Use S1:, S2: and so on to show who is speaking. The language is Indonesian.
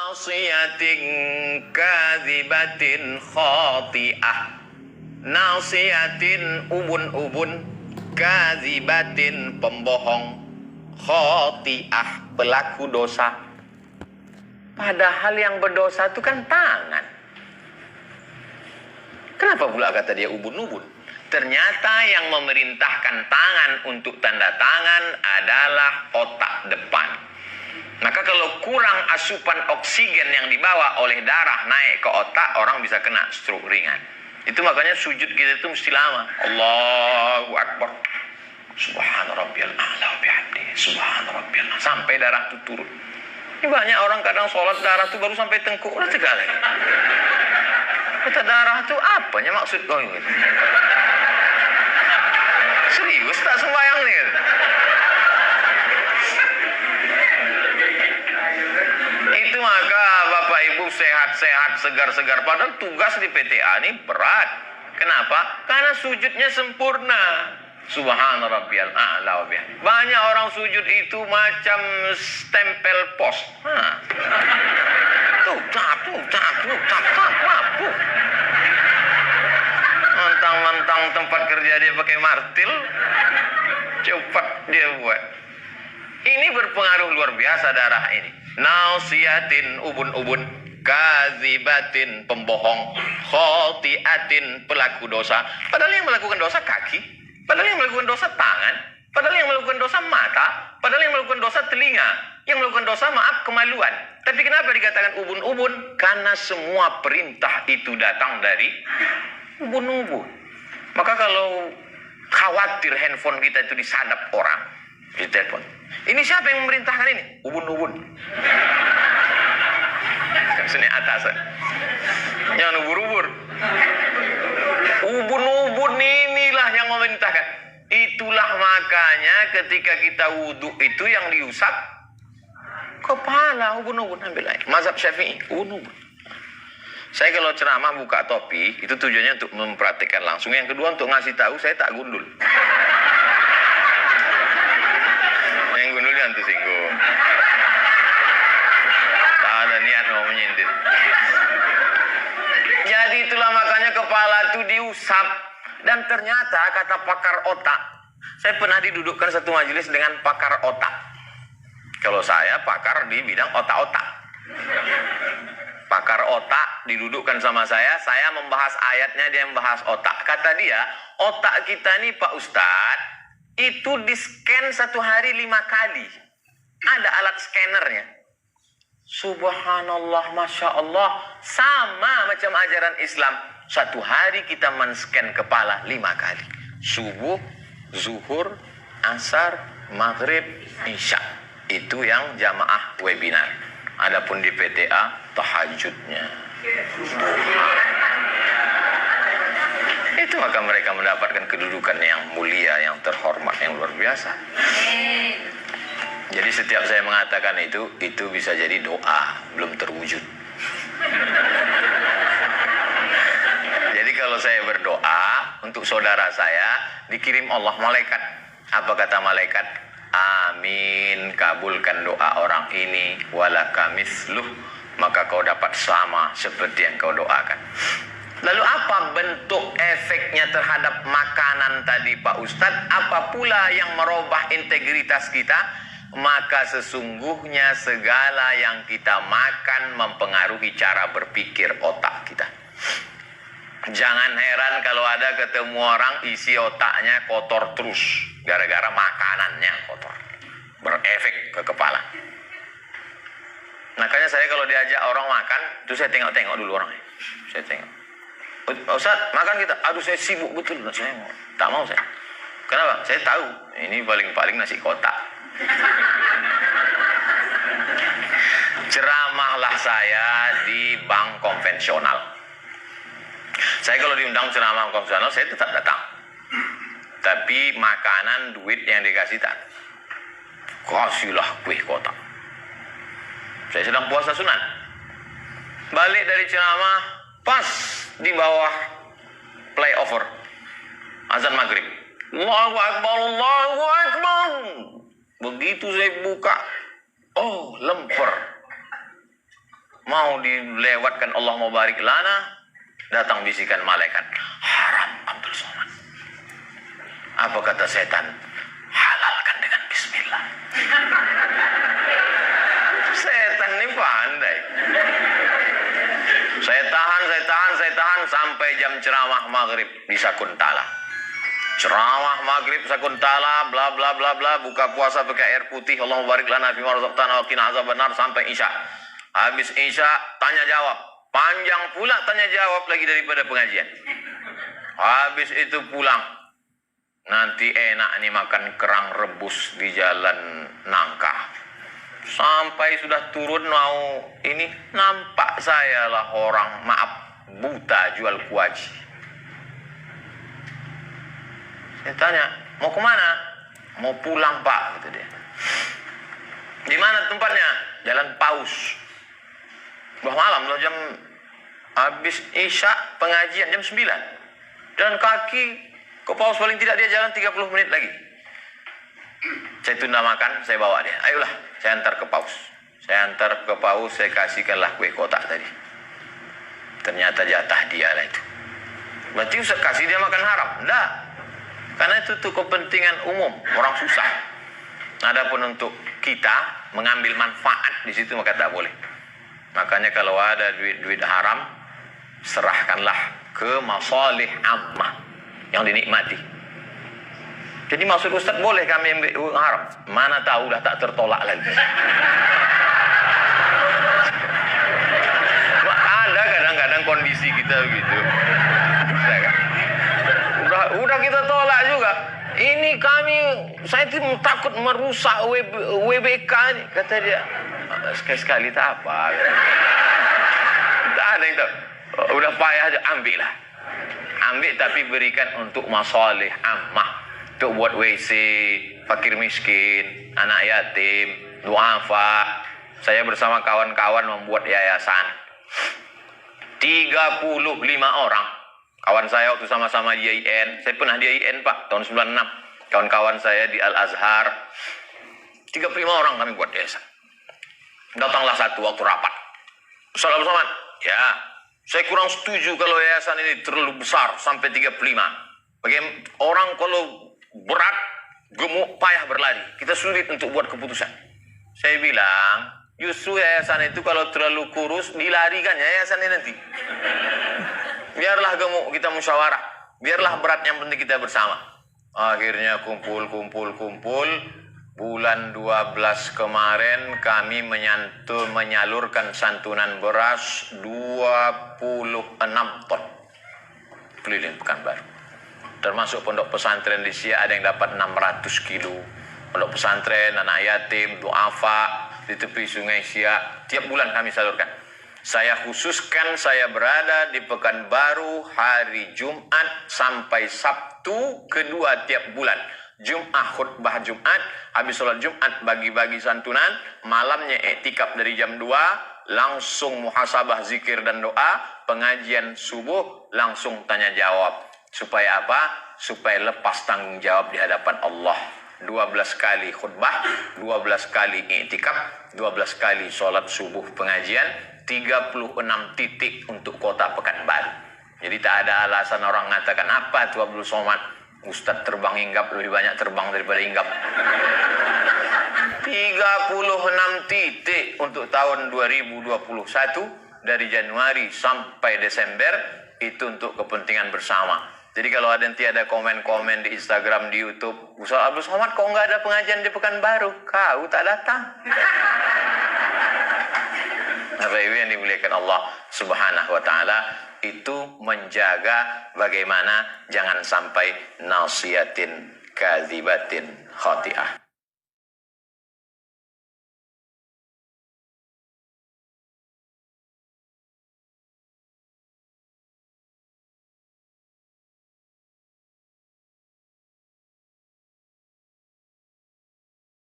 S1: Nasiyatin kadzibatin khati'ah. Nasiyatin ubun-ubun, kadzibatin pembohong, khati'ah pelaku dosa. Padahal yang berdosa itu kan tangan. Kenapa pula kata dia ubun-ubun? Ternyata yang memerintahkan tangan untuk tanda tangan adalah otak depan. Maka kalau kurang asupan oksigen yang dibawa oleh darah naik ke otak, orang bisa kena stroke ringan. Itu makanya sujud kita itu mesti lama. Allahu Akbar. Subhana rabbiyal a'la wa bihamdihi. Subhana rabbiyal a'la. Sampai darah itu turun. Ini banyak orang kadang sholat darah itu baru sampai tengkuk. Udah tegak lagi. Kata darah itu apanya maksud kau ini? Serius tak sembahyang nih? Itu maka Bapak Ibu sehat-sehat, segar-segar. Padahal tugas di PTA ini berat. Kenapa? Karena sujudnya sempurna. Subhana rabbiyal a'la wa bihamdihi. Banyak orang sujud itu macam stempel pos. Mentang-mentang tempat kerja dia pakai martil, cepat dia buat. Ini berpengaruh luar biasa darah ini. Nasiyatin ubun-ubun, kadzibatin pembohong, khati'atin pelaku dosa. Padahal yang melakukan dosa kaki, padahal yang melakukan dosa tangan, padahal yang melakukan dosa mata, padahal yang melakukan dosa telinga, yang melakukan dosa maaf kemaluan. Tapi kenapa dikatakan ubun-ubun? Karena semua perintah itu datang dari ubun-ubun. Maka kalau khawatir handphone kita itu disadap orang, ditelepon. Ini siapa yang memerintahkan ini? Ubun-ubun. Sini atasan. Yang ubur-ubur. Ubun-ubun inilah yang memerintahkan. Itulah makanya ketika kita wudhu itu yang diusap kepala, ubun-ubun ambil air. Mazhab Syafi'i, ubun-ubun. Saya kalau ceramah buka topi, itu tujuannya untuk memperhatikan langsung. Yang kedua untuk ngasih tahu saya tak gundul. Yang gundul jangan tersinggung. Tak ada niat mau menyindir. Jadi itulah makanya kepala itu diusap. Dan ternyata kata pakar otak, saya pernah didudukkan satu majelis dengan pakar otak. Kalau saya pakar di bidang otak-otak. Pakar otak didudukkan sama saya membahas ayatnya, dia membahas otak. Kata dia, otak kita nih Pak Ustadz, itu di-scan satu hari 5 kali. Ada alat scannernya. Subhanallah, Masya Allah. Sama macam ajaran Islam. Satu hari kita men-scan kepala 5 kali. Subuh, zuhur, asar, maghrib, isya. Itu yang jamaah webinar. Adapun di PTA, tahajudnya. Itu maka mereka mendapatkan kedudukan yang mulia, yang terhormat, yang luar biasa. Jadi setiap saya mengatakan itu bisa jadi doa, belum terwujud. Jadi kalau saya berdoa untuk saudara saya, dikirim Allah malaikat. Apa kata malaikat? Amin, kabulkan doa orang ini, walaka misluh, maka kau dapat sama seperti yang kau doakan. Lalu apa bentuk efeknya terhadap makanan tadi Pak Ustadz? Apa pula yang merubah integritas kita? Maka sesungguhnya segala yang kita makan mempengaruhi cara berpikir otak kita. Jangan heran kalau ada ketemu orang isi otaknya kotor terus. Gara-gara makanannya kotor. Berefek ke kepala. Makanya saya kalau diajak orang makan, itu saya tengok-tengok dulu orangnya. Saya tengok. Ustaz, makan kita. Aduh, saya sibuk betul. Saya tak mau saya. Kenapa? Saya tahu. Ini paling-paling nasi kotak. Ceramahlah saya di bank konvensional. Saya kalau diundang ceramah konvensional, saya tetap datang. Tapi makanan, duit yang dikasih tak. Kasihlah kue kotak. Saya sedang puasa sunat. Balik dari ceramah, pas di bawah flyover azan maghrib. Allahu Akbar, Allahu Akbar. Begitu saya buka, oh lemper. mau dilewatkan Allah mau barik lana, datang bisikan malaikat, haram Abdul Somad. Apa kata setan? Halalkan dengan bismillah. Setan ini pandai. Saya tahan sampai jam ceramah maghrib di Sakuntala. Ceramah maghrib Sakuntala, bla bla bla bla, buka puasa pakai air putih, Allah barik lana fi ma razaqtana wa qina azabannar sampai Isya. Habis Isya tanya jawab, panjang pula tanya jawab lagi daripada pengajian. Habis itu pulang. Nanti enak nih makan kerang rebus di jalan Nangka. Sampai sudah turun mau ini, nampak saya lah orang, maaf, buta jual kuaci. Saya tanya, mau kemana? Mau pulang Pak, kata dia. Di mana tempatnya? Jalan Paus. Udah malam, udah jam habis Isya pengajian jam 9. Dan kaki ke Paus paling tidak dia jalan 30 menit lagi. Saya tunda makan, saya bawa dia. Ayolah, saya antar ke Paus. Saya antar ke Paus, saya kasihkanlah kue kotak tadi. Ternyata jatah dia lah itu. Berarti Ustaz kasih dia makan haram? Enggak. Karena itu tuh kepentingan umum, orang susah. Adapun untuk kita mengambil manfaat di situ maka tak boleh. Makanya kalau ada duit-duit haram, serahkanlah ke masalih ammah yang dinikmati. Jadi maksud Ustaz boleh kami ambil uang haram? Mana tahu dah tak tertolak lagi. Ada kadang-kadang kondisi kita begitu. Udah kita tolak juga. Ini kami, saya takut merusak WBK ini. Kata dia, sekali-sekali tak apa. Tak ada yang tahu. Udah payah aja, ambil lah. Ambil tapi berikan untuk masalih ammah. Untuk buat WC, fakir miskin, anak yatim, duafa. Saya bersama kawan-kawan membuat yayasan. 35 orang. Kawan saya waktu sama-sama di IAIN. Saya pernah di IAIN Pak, tahun 96. Kawan-kawan saya di Al-Azhar. 35 orang kami buat yayasan. Datanglah satu waktu rapat. Ustaz Abdul Somad, ya, saya kurang setuju kalau yayasan ini terlalu besar sampai 35. Bagaimana orang kalau berat, gemuk, payah berlari. Kita sulit untuk buat keputusan. Saya bilang, justru yayasan itu kalau terlalu kurus, dilarikan yayasan ini nanti. Biarlah gemuk, kita musyawarah. Biarlah berat, yang penting kita bersama. Akhirnya kumpul. Bulan 12 kemarin kami menyalurkan santunan beras 26 ton. Keliling Pekanbaru. Termasuk pondok pesantren di sini ada yang dapat 600 kilo. Pondok pesantren, anak yatim, duafa di tepi sungai Siak. Tiap bulan kami salurkan. Saya khususkan saya berada di Pekanbaru hari Jumat sampai Sabtu kedua tiap bulan. Jumat khutbah Jumat, habis sholat Jumat bagi-bagi santunan, malamnya iktikaf dari jam 2, langsung muhasabah zikir dan doa, pengajian subuh, langsung tanya jawab. Supaya apa? Supaya lepas tanggung jawab di hadapan Allah. 12 kali khutbah, 12 kali iktikaf, 12 kali sholat subuh pengajian, 36 titik untuk kota Pekanbaru. Jadi tak ada alasan orang mengatakan apa itu Abdul Somad, Ustadz terbang hinggap lebih banyak terbang daripada hinggap. 36 titik untuk tahun 2021 dari Januari sampai Desember itu untuk kepentingan bersama. Jadi kalau ada nanti ada komen-komen di Instagram, di YouTube, Ustaz Abdul Somad kok nggak ada pengajian di Pekanbaru? Kau tak datang. Bapak Ibu yang dimuliakan Allah Subhanahu wa taala, itu menjaga bagaimana jangan sampai nasiyatin kadzibatin khati'ah.